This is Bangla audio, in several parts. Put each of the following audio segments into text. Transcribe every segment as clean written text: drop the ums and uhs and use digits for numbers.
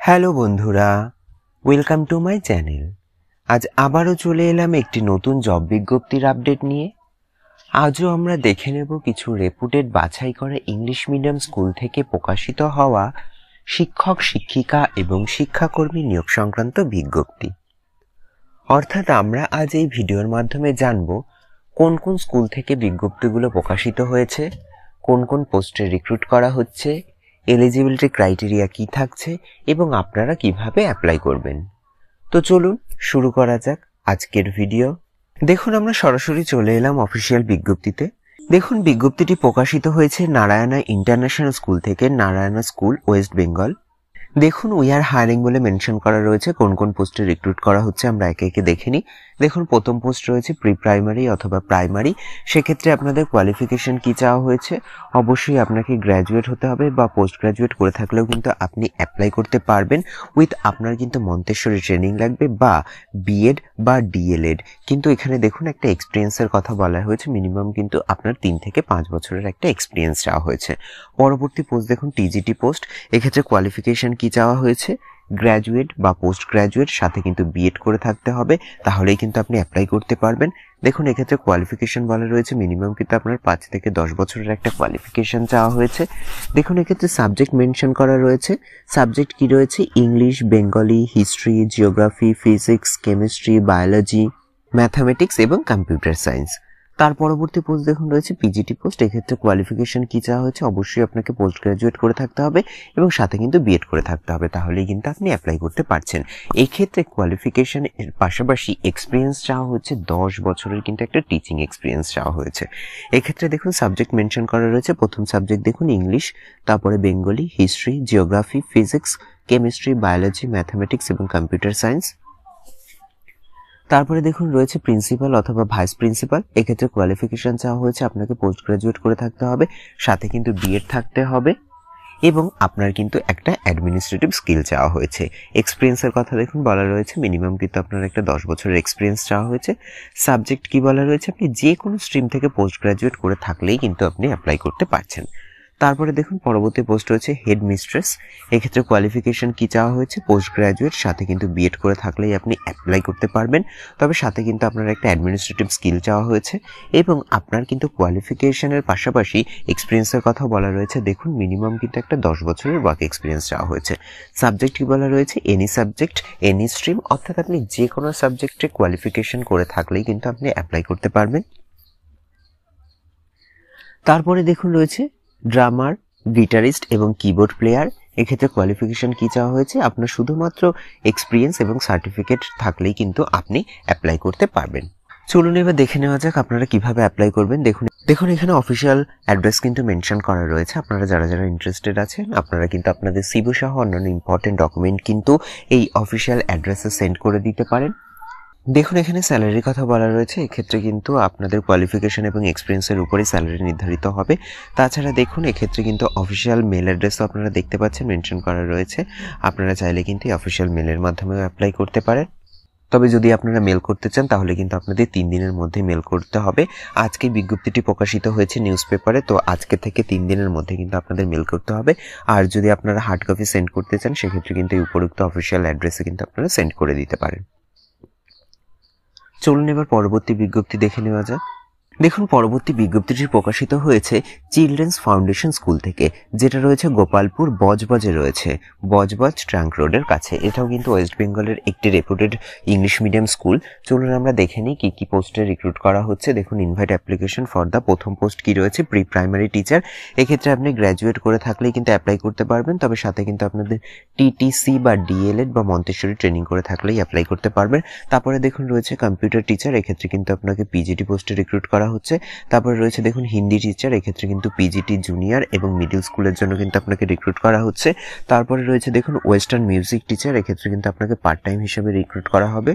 হ্যালো বন্ধুরা, ওয়েলকাম টু মাই চ্যানেল। আজ আবারও চলে এলাম একটি নতুন জব বিজ্ঞপ্তির আপডেট নিয়ে। আজও আমরা দেখে নেব কিছু রেপুটেড বাছাই করা ইংলিশ মিডিয়াম স্কুল থেকে প্রকাশিত হওয়া শিক্ষক, শিক্ষিকা এবং শিক্ষাকর্মী নিয়োগ সংক্রান্ত বিজ্ঞপ্তি। অর্থাৎ আমরা আজ এই ভিডিওর মাধ্যমে জানব কোন কোন স্কুল থেকে বিজ্ঞপ্তিগুলো প্রকাশিত হয়েছে, কোন কোন পোস্টে রিক্রুট করা হচ্ছে, এলিজিবিলিটি ক্রাইটেরিয়া কি থাকছে এবং আপনারা কিভাবে অ্যাপ্লাই করবেন। তো চলুন শুরু করা যাক আজকের ভিডিও। দেখুন, আমরা সরাসরি চলে এলাম অফিসিয়াল বিজ্ঞপ্তিতে। দেখুন, বিজ্ঞপ্তিটি প্রকাশিত হয়েছে নারায়ণা ইন্টারন্যাশনাল স্কুল থেকে, নারায়ণা স্কুল, ওয়েস্ট বেঙ্গল। দেখুন, উই আর হায়ারিং বলে মেনশন করা রয়েছে। কোন কোন পোস্টে রিক্রুট করা হচ্ছে আমরা একে একে দেখে নিই। দেখুন, প্রথম পোস্ট রয়েছে প্রি প্রাইমারি অথবা প্রাইমারি। সেক্ষেত্রে আপনাদের কোয়ালিফিকেশন কি চাওয়া হয়েছে? অবশ্যই আপনাকে গ্র্যাজুয়েট হতে হবে বা পোস্ট গ্র্যাজুয়েট করে থাকলেও কিন্তু আপনি অ্যাপ্লাই করতে পারবেন। উইথ আপনার কিন্তু মন্তেশ্বরী ট্রেনিং লাগবে বা বিএড বা ডিএলএড। কিন্তু এখানে দেখুন একটা এক্সপিরিয়েন্সের কথা বলা হয়েছে। মিনিমাম কিন্তু আপনার 3 থেকে 5 বছরের একটা এক্সপিরিয়েন্স চাওয়া হয়েছে। পরবর্তী পোস্ট দেখুন টিজিটি পোস্ট। এক্ষেত্রে কোয়ালিফিকেশন কি চাওয়া হয়েছে? গ্র্যাজুয়েট বা পোস্ট গ্র্যাজুয়েট, সাথে কিন্তু বিএড করে থাকতে হবে, তাহলেই কিন্তু আপনি অ্যাপ্লাই করতে পারবেন। দেখুন, এক্ষেত্রে কোয়ালিফিকেশন বলা রয়েছে মিনিমাম কিন্তু আপনার 5 থেকে 10 বছরের একটা কোয়ালিফিকেশন চাওয়া হয়েছে। দেখুন, এক্ষেত্রে সাবজেক্ট মেনশন করা রয়েছে। সাবজেক্ট কি রয়েছে? English, Bengali, history, geography, physics, chemistry, biology, mathematics এবং কম্পিউটার সায়েন্স। তার পরবর্তী পোস্ট দেখুন রয়েছে পিজিটি পোস্ট। এক্ষেত্রে কোয়ালিফিকেশন কি চাওয়া হয়েছে? অবশ্যই আপনাকে পোস্ট গ্রাজুয়েট করে থাকতে হবে এবং সাথে কিন্তু বিএড করে থাকতে হবে, তাহলেই কিন্তু আপনি অ্যাপ্লাই করতে পারছেন। এই ক্ষেত্রে কোয়ালিফিকেশন এর পাশাপাশি এক্সপিরিয়েন্স চাওয়া হচ্ছে, 10 বছরের কিন্তু একটা টিচিং এক্সপিরিয়েন্স চাওয়া হয়েছে। এক্ষেত্রে দেখুন সাবজেক্ট মেনশন করা রয়েছে। প্রথম সাবজেক্ট দেখুন ইংলিশ, তারপরে Bengali, history, geography, physics, chemistry, biology, mathematics এবং কম্পিউটার সায়েন্স। তারপরে দেখুন রয়েছে প্রিন্সিপাল অথবা ভাইস প্রিন্সিপাল। এক্ষেত্রে কোয়ালিফিকেশন চাওয়া হয়েছে আপনাকে পোস্ট গ্রাজুয়েট করে থাকতে হবে, সাথে কিন্তু বিএড থাকতে হবে এবং আপনার কিন্তু একটা অ্যাডমিনিস্ট্রেটিভ স্কিল চাওয়া হয়েছে। এক্সপিরিয়েন্সের কথা দেখুন বলা রয়েছে মিনিমাম কিন্তু আপনার একটা 10 বছরের এক্সপিরিয়েন্স চাওয়া হয়েছে। সাবজেক্ট কি বলা রয়েছে? আপনি যে কোনো স্ট্রিম থেকে পোস্ট গ্রাজুয়েট করে থাকলেই কিন্তু আপনি অ্যাপ্লাই করতে পারছেন। তারপরে দেখুন পরবর্তী পোস্ট রয়েছে হেড মিস্ট্রেস। এক্ষেত্রে কোয়ালিফিকেশন কি চাওয়া হয়েছে? পোস্ট গ্রাজুয়েট, সাথে কিন্তু বিএড করে থাকলেই আপনি অ্যাপ্লাই করতে পারবেন। তবে সাথে কিন্তু আপনার একটা অ্যাডমিনিস্ট্রেটিভ স্কিল চাওয়া হয়েছে এবং আপনার কিন্তু কোয়ালিফিকেশনের পাশাপাশি এক্সপিরিয়েন্সের কথা বলা রয়েছে। দেখুন, মিনিমাম কিন্তু একটা 10 বছরের ওয়ার্ক এক্সপিরিয়েন্স চাওয়া হয়েছে। সাবজেক্ট কি বলা রয়েছে? এনি সাবজেক্ট, এনি স্ট্রিম, অর্থাৎ আপনি যে কোনো সাবজেক্টে কোয়ালিফিকেশন করে থাকলেই কিন্তু আপনি অ্যাপ্লাই করতে পারবেন। তারপরে দেখুন রয়েছে ড্রামার, গিটারিস্ট এবং কিবোর্ড প্লেয়ার। এক্ষেত্রে কোয়ালিফিকেশন কি চাওয়া হয়েছে? আপনার শুধুমাত্র এক্সপিরিয়েন্স এবং সার্টিফিকেট থাকলেই কিন্তু আপনি অ্যাপ্লাই করতে পারবেন। চলুন এবার দেখে নেওয়া যাক আপনারা কিভাবে অ্যাপ্লাই করবেন। দেখুন এখানে অফিসিয়াল অ্যাড্রেস কিন্তু মেনশন করা রয়েছে। আপনারা যারা যারা ইন্টারেস্টেড আছেন আপনারা কিন্তু আপনাদের সিভি সহ অন্যান্য ইম্পর্টেন্ট ডকুমেন্ট কিন্তু এই অফিসিয়াল অ্যাড্রেসে সেন্ড করে দিতে পারেন। দেখুন, এখানে স্যালারির কথা বলা রয়েছে। এক্ষেত্রে কিন্তু আপনাদের কোয়ালিফিকেশন এবং এক্সপিরিয়েন্সের উপরে স্যালারি নির্ধারিত হবে। তাছাড়া দেখুন এক্ষেত্রে কিন্তু অফিসিয়াল মেল অ্যাড্রেসও আপনারা দেখতে পাচ্ছেন মেনশন করা রয়েছে। আপনারা চাইলে কিন্তু এই অফিসিয়াল মেলের মাধ্যমেও অ্যাপ্লাই করতে পারেন। তবে যদি আপনারা মেল করতে চান তাহলে কিন্তু আপনাদের 3 দিনের মধ্যে মেল করতে হবে। আজকে বিজ্ঞপ্তিটি প্রকাশিত হয়েছে নিউজ পেপারে, তো আজকে থেকে 3 দিনের মধ্যে কিন্তু আপনাদের মেল করতে হবে। আর যদি আপনারা হার্ড কপি সেন্ড করতে চান সেক্ষেত্রে কিন্তু এই উপরোক্ত অফিসিয়াল অ্যাড্রেসে কিন্তু আপনারা সেন্ড করে দিতে পারেন। চলুন এবার পরবর্তী বিজ্ঞপ্তি দেখে নেওয়া যাক। দেখুন, পরবর্তী বিজ্ঞপ্তিটি প্রকাশিত হয়েছে চিলড্রেন্স ফাউন্ডেশন স্কুল থেকে, যেটা রয়েছে গোপালপুর বজবজে রয়েছে, বজবজ ট্রাঙ্ক রোডের কাছে। এটাও কিন্তু ওয়েস্ট বেঙ্গলের একটি রেপুটেড ইংলিশ মিডিয়াম স্কুল। চলুন আমরা দেখে নিই কি কি পোস্টে রিক্রুট করা হচ্ছে। দেখুন, ইনভাইট অ্যাপ্লিকেশন ফর দ্য প্রথম পোস্ট কি রয়েছে? Pre primary teacher. এক্ষেত্রে আপনি গ্র্যাজুয়েট করে থাকলেই কিন্তু অ্যাপ্লাই করতে পারবেন, তবে সাথে কিন্তু আপনাদের টিটিসি বা ডিএলএড বা মন্তেশ্বরী ট্রেনিং করে থাকলেই অ্যাপ্লাই করতে পারবেন। তারপরে দেখুন রয়েছে কম্পিউটার টিচার। এক্ষেত্রে কিন্তু আপনাকে পিজিটি পোস্টে রিক্রুট করা হচ্ছে। তারপরে রয়েছে দেখুন হিন্দি টিচার। এক্ষেত্রে কিন্তু পিজিটি জুনিয়র এবং মিডল স্কুলের জন্য কিন্তু আপনাকে রিক্রুট করা হচ্ছে। তারপরে রয়েছে দেখুন ওয়েস্টার্ন মিউজিক টিচার। এক্ষেত্রে কিন্তু আপনাকে পার্ট টাইম হিসেবে রিক্রুট করা হবে।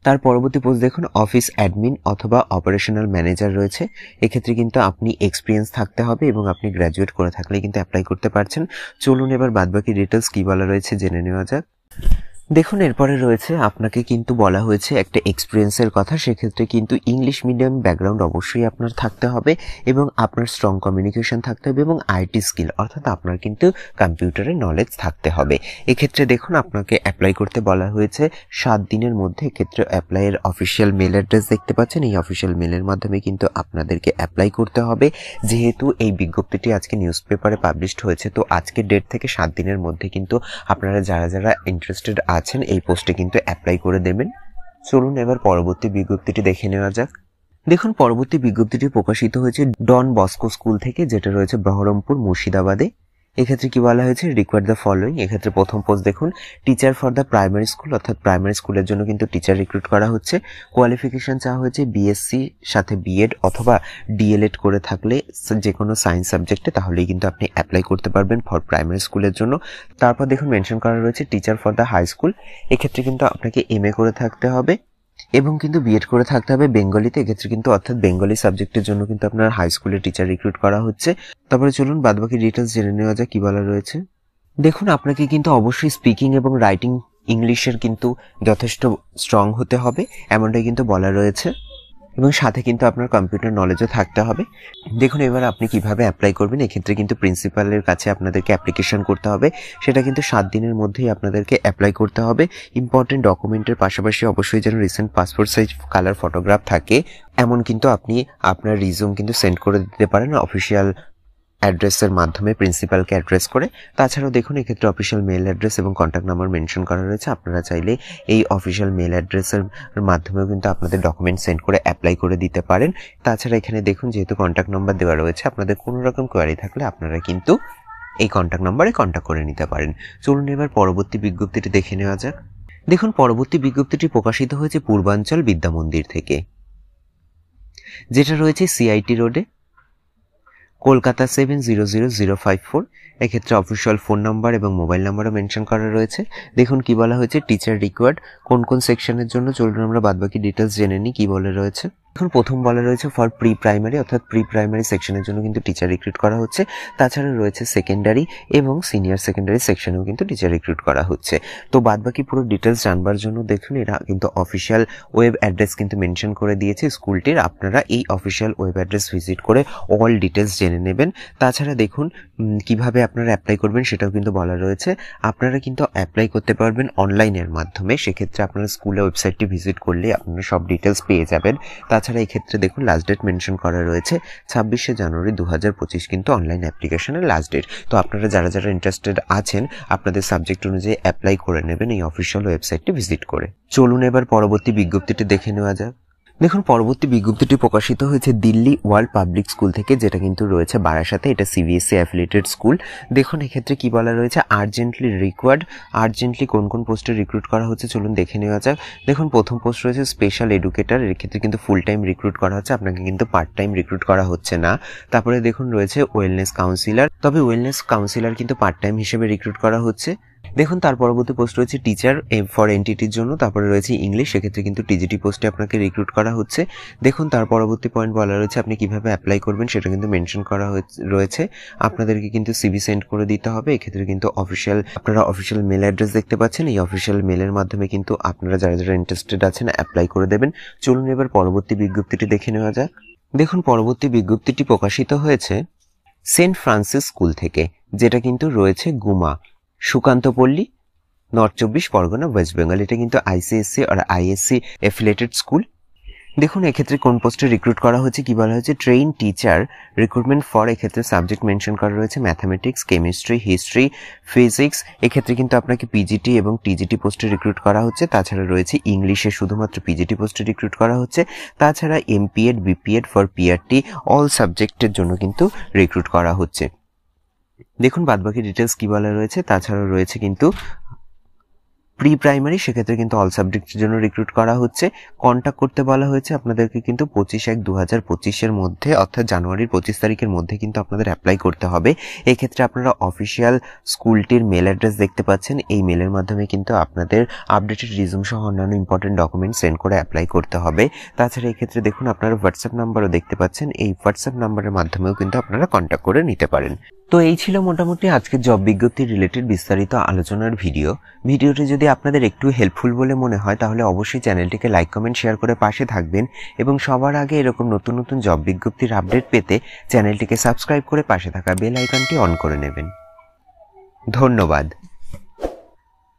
তার পরবর্তী পোস্ট দেখুন অফিস অ্যাডমিন অথবা অপারেশনাল ম্যানেজার রয়েছে। এক্ষেত্রে কিন্তু আপনি এক্সপিরিয়েন্স থাকতে হবে এবং আপনি গ্র্যাজুয়েট করে থাকলে কিন্তু অ্যাপ্লাই করতে পারছেন। চলুন এবার বাদবাকি ডিটেলস কি বলা রয়েছে জেনে নেওয়া যাক। দেখুন এরপরে রয়েছে আপনাকে কিন্তু বলা হয়েছে একটা এক্সপিরিয়েন্সের কথা, সেক্ষেত্রে কিন্তু ইংলিশ মিডিয়াম ব্যাকগ্রাউন্ড অবশ্যই আপনার থাকতে হবে এবং আপনার স্ট্রং কমিউনিকেশন থাকতে হবে এবং আইটি স্কিল অর্থাৎ আপনার কিন্তু কম্পিউটারের নলেজ থাকতে হবে। এক্ষেত্রে দেখুন আপনাকে অ্যাপ্লাই করতে বলা হয়েছে 7 দিনের মধ্যে। এক্ষেত্রে অ্যাপ্লাইয়ের অফিসিয়াল মেল অ্যাড্রেস দেখতে পাচ্ছেন, এই অফিসিয়াল মেলের মাধ্যমে কিন্তু আপনাদেরকে অ্যাপ্লাই করতে হবে। যেহেতু এই বিজ্ঞপ্তিটি আজকে নিউজ পেপারে পাবলিশড হয়েছে, তো আজকের ডেট থেকে 7 দিনের মধ্যে কিন্তু আপনারা যারা যারা ইন্টারেস্টেড আছেন এই পোস্টে কিন্তু অ্যাপ্লাই করে দেবেন। চলুন এবার পরবর্তী বিজ্ঞপ্তিটি দেখে নেওয়া যাক। দেখুন পরবর্তী বিজ্ঞপ্তিটি প্রকাশিত হয়েছে ডন বস্কো স্কুল থেকে, যেটা রয়েছে বহরমপুর মুর্শিদাবাদে। এক্ষেত্রে কি বলা হয়েছে, রিকোয়ার্ড দ্য ফলোইং। এক্ষেত্রে প্রথম পোস্ট দেখুন, teacher for the primary school, অর্থাৎ প্রাইমারি স্কুলের জন্য কিন্তু টিচার রিক্রুট করা হচ্ছে। কোয়ালিফিকেশন চাওয়া হয়েছে বিএসসি সাথে বিএড অথবা ডিএলএড করে থাকলে যে কোনো সায়েন্স সাবজেক্টে, তাহলেই কিন্তু আপনি অ্যাপ্লাই করতে পারবেন ফর প্রাইমারি স্কুলের জন্য। তারপর দেখুন মেনশন করা রয়েছে teacher for the high school, এক্ষেত্রে কিন্তু আপনাকে এমএ করে থাকতে হবে এবং কিন্তু বিএড করে থাকতে হবে বেঙ্গলিতে। এক্ষেত্রে কিন্তু অর্থাৎ বেঙ্গলি সাবজেক্টের জন্য কিন্তু আপনার হাই স্কুলের টিচার রিক্রুট করা হচ্ছে। তারপরে চলুন বাদবাকি ডিটেলস জেনে নেওয়া যাক কি বলা রয়েছে। দেখুন আপনাকে কিন্তু অবশ্যই স্পিকিং এবং রাইটিং ইংলিশের কিন্তু যথেষ্ট স্ট্রং হতে হবে, এমনটাই কিন্তু বলা রয়েছে এবং সাথে কিন্তু আপনার কম্পিউটার নলেজও থাকতে হবে। দেখুন এবার আপনি কিভাবে অ্যাপ্লাই করবেন। এক্ষেত্রে কিন্তু প্রিন্সিপালের কাছে আপনাদেরকে অ্যাপ্লিকেশন করতে হবে, সেটা কিন্তু 7 দিনের মধ্যেই আপনাদেরকে অ্যাপ্লাই করতে হবে। ইম্পর্টেন্ট ডকুমেন্টের পাশাপাশি অবশ্যই যেন recent passport size colour photograph থাকে, এমন কিন্তু আপনি আপনার রিজিউম কিন্তু সেন্ড করে দিতে পারেন অফিসিয়াল অ্যাড্রেসের মাধ্যমে প্রিন্সিপালকে অ্যাড্রেস করে। তাছাড়াও দেখুন এক্ষেত্রে অফিসিয়াল মেল অ্যাড্রেস এবং কন্ট্যাক্ট নাম্বার মেনশন করা রয়েছে। আপনারা চাইলে এই অফিসিয়াল মেল অ্যাড্রেসের মাধ্যমেও কিন্তু আপনাদের ডকুমেন্ট সেন্ড করে অ্যাপ্লাই করে দিতে পারেন। তাছাড়া এখানে দেখুন যেহেতু কন্ট্যাক্ট নাম্বার দেওয়া রয়েছে, আপনাদের কোনো রকম কোয়ারি থাকলে আপনারা কিন্তু এই কন্ট্যাক্ট নাম্বারে কন্ট্যাক্ট করে নিতে পারেন। চলুন এবার পরবর্তী বিজ্ঞপ্তিটি দেখে নেওয়া যাক। দেখুন পরবর্তী বিজ্ঞপ্তিটি প্রকাশিত হয়েছে পূর্বাঞ্চল বিদ্যা মন্দির থেকে, যেটা রয়েছে সিআইটি রোডে, কলকাতা 700054। এক্ষেত্রে অফিসিয়াল ফোন নাম্বার এবং মোবাইল নাম্বারও মেনশন করা রয়েছে। দেখুন কি বলা হয়েছে, টিচার রিকোয়ার্ড কোন কোন সেকশনের জন্য। চলুন আমরা বাদবাকি ডিটেলস জেনে নিই কি বলে রয়েছে। এখন প্রথম বলা রয়েছে ফর প্রি প্রাইমারি, অর্থাৎ প্রি প্রাইমারি সেকশনের জন্য কিন্তু টিচার রিক্রুট করা হচ্ছে। তাছাড়া রয়েছে সেকেন্ডারি এবং সিনিয়র সেকেন্ডারি সেকশনেও কিন্তু টিচার রিক্রুট করা হচ্ছে। তো বাদবাকি পুরো ডিটেলস জানবার জন্য দেখুন এরা কিন্তু অফিসিয়াল ওয়েব অ্যাড্রেস কিন্তু মেনশন করে দিয়েছে স্কুলটির। আপনারা এই অফিসিয়াল ওয়েব অ্যাড্রেস ভিজিট করে অল ডিটেলস জেনে নেবেন। তাছাড়া দেখুন কিভাবে আপনারা অ্যাপ্লাই করবেন সেটাও কিন্তু বলা রয়েছে। আপনারা কিন্তু অ্যাপ্লাই করতে পারবেন অনলাইনের মাধ্যমে, সেক্ষেত্রে আপনারা স্কুলের ওয়েবসাইটটি ভিজিট করলে আপনারা সব ডিটেলস পেয়ে যাবেন। তাছাড়া এই ক্ষেত্রে দেখুন লাস্ট ডেট মেনশন করা রয়েছে 26শে জানুয়ারি 2025 কিন্তু অনলাইন অ্যাপ্লিকেশনের লাস্ট ডেট। তো আপনারা যারা যারা ইন্টারেস্টেড আছেন আপনাদের সাবজেক্ট অনুযায়ী অ্যাপ্লাই করে নেবেন এই অফিসিয়াল ওয়েবসাইটটি ভিজিট করে। চলুন এবার পরবর্তী বিজ্ঞপ্তিটি দেখে নেওয়া যাক। দেখুন পরবর্তী বিজ্ঞপ্তিটি প্রকাশিত হয়েছে দিল্লি ওয়ার্ল্ড পাবলিক স্কুল থেকে, যেটা কিন্তু রয়েছে বারাসাতে। এটা সিবিএসসি অ্যাফিলিয়েটেড স্কুল। দেখুন এক্ষেত্রে কি বলা রয়েছে, আর্জেন্টলি রিকোয়ার্ড। আর্জেন্টলি কোন কোন পোস্টে রিক্রুট করা হচ্ছে চলুন দেখে নেওয়া যাক। দেখুন প্রথম পোস্ট রয়েছে স্পেশাল এডুকেটর, এর ক্ষেত্রে কিন্তু ফুল টাইম রিক্রুট করা হচ্ছে, আপনাকে কিন্তু পার্ট টাইম রিক্রুট করা হচ্ছে না। তারপরে দেখুন রয়েছে ওয়েলনেস কাউন্সিলর, তবে ওয়েলনেস কাউন্সিলর কিন্তু পার্ট টাইম হিসেবে রিক্রুট করা হচ্ছে। দেখুন তার পরবর্তী পোস্ট রয়েছে টিচার ফর এনটিটির জন্য, তারপরে রয়েছে ইংলিশ, সেক্ষেত্রে কিন্তু টিজিটি পোস্টে আপনাকে রিক্রুট করা হচ্ছে। দেখুন তার পরবর্তী পয়েন্ট বলা রয়েছে আপনি কিভাবে অ্যাপ্লাই করবেন সেটা কিন্তু মেনশন করা রয়েছে। আপনাদেরকে কিন্তু সিভি সেন্ড করে দিতে হবে। এক্ষেত্রে কিন্তু আপনারা অফিসিয়াল মেল অ্যাড্রেস দেখতে পাচ্ছেন, এই অফিসিয়াল মেলের মাধ্যমে কিন্তু আপনারা যারা যারা ইন্টারেস্টেড আছেন অ্যাপ্লাই করে দেবেন। চলুন এবার পরবর্তী বিজ্ঞপ্তিটি দেখে নেওয়া যাক। দেখুন পরবর্তী বিজ্ঞপ্তিটি প্রকাশিত হয়েছে সেন্ট ফ্রান্সিস স্কুল থেকে, যেটা কিন্তু রয়েছে গুমা, সুকান্তপল্লী, নর্থ 24 পরগনা, ওয়েস্ট বেঙ্গল। এটা কিন্তু আইসিএসসি আর আইএসসি অ্যাফিলিয়েটেড স্কুল। দেখুন এক্ষেত্রে কোন পোস্টে রিক্রুট করা হচ্ছে কি বলা হয়েছে, ট্রেইন টিচার রিক্রুটমেন্ট ফর, এক্ষেত্রে সাবজেক্ট মেনশন করা রয়েছে ম্যাথামেটিক্স, কেমিস্ট্রি, হিস্ট্রি, ফিজিক্স। এক্ষেত্রে কিন্তু আপনাকে পিজিটি এবং টিজিটি পোস্টে রিক্রুট করা হচ্ছে। তাছাড়া রয়েছে ইংলিশে শুধুমাত্র পিজিটি পোস্টে রিক্রুট করা হচ্ছে। তাছাড়া MPEd, BPEd for PRT all সাবজেক্টের জন্য কিন্তু রিক্রুট করা হচ্ছে। দেখুন বাদবাকি ডিটেলস কি বলা রয়েছে। তাছাড়া রয়েছে কিন্তু প্রি প্রাইমারি, সেক্ষেত্রে কিন্তু অল সাবজেক্টের জন্য রিক্রুট করা হচ্ছে। কন্ট্যাক্ট করতে বলা হয়েছে আপনাদেরকে কিন্তু 25/1/2025 মধ্যে, অর্থাৎ জানুয়ারির 25 তারিখের মধ্যে কিন্তু আপনাদের অ্যাপ্লাই করতে হবে। এক্ষেত্রে আপনারা অফিসিয়াল স্কুলটির মেল অ্যাড্রেস দেখতে পাচ্ছেন, এই মেলের মাধ্যমে কিন্তু আপনাদের আপডেটেড রিজিউম সহ অন্যান্য ইম্পর্টেন্ট ডকুমেন্ট সেন্ড করে অ্যাপ্লাই করতে হবে। তাছাড়া এক্ষেত্রে দেখুন আপনারা হোয়াটসঅ্যাপ নাম্বারও দেখতে পাচ্ছেন, এই হোয়াটসঅ্যাপ নাম্বারের মাধ্যমেও কিন্তু আপনারা কন্ট্যাক্ট করে নিতে পারেন। তো এই ছিল মোটামুটি আজকের জব বিজ্ঞপ্তি রিলেটেড বিস্তারিত আলোচনার ভিডিওটি যদি আপনাদের একটু হেল্পফুল বলে মনে হয় তাহলে অবশ্যই চ্যানেলটিকে লাইক কমেন্ট শেয়ার করে পাশে থাকবেন এবং সবার আগে এরকম নতুন নতুন জব বিজ্ঞপ্তির আপডেট পেতে চ্যানেলটিকে সাবস্ক্রাইব করে পাশে থাকা বেল আইকনটি অন করে নেবেন। ধন্যবাদ।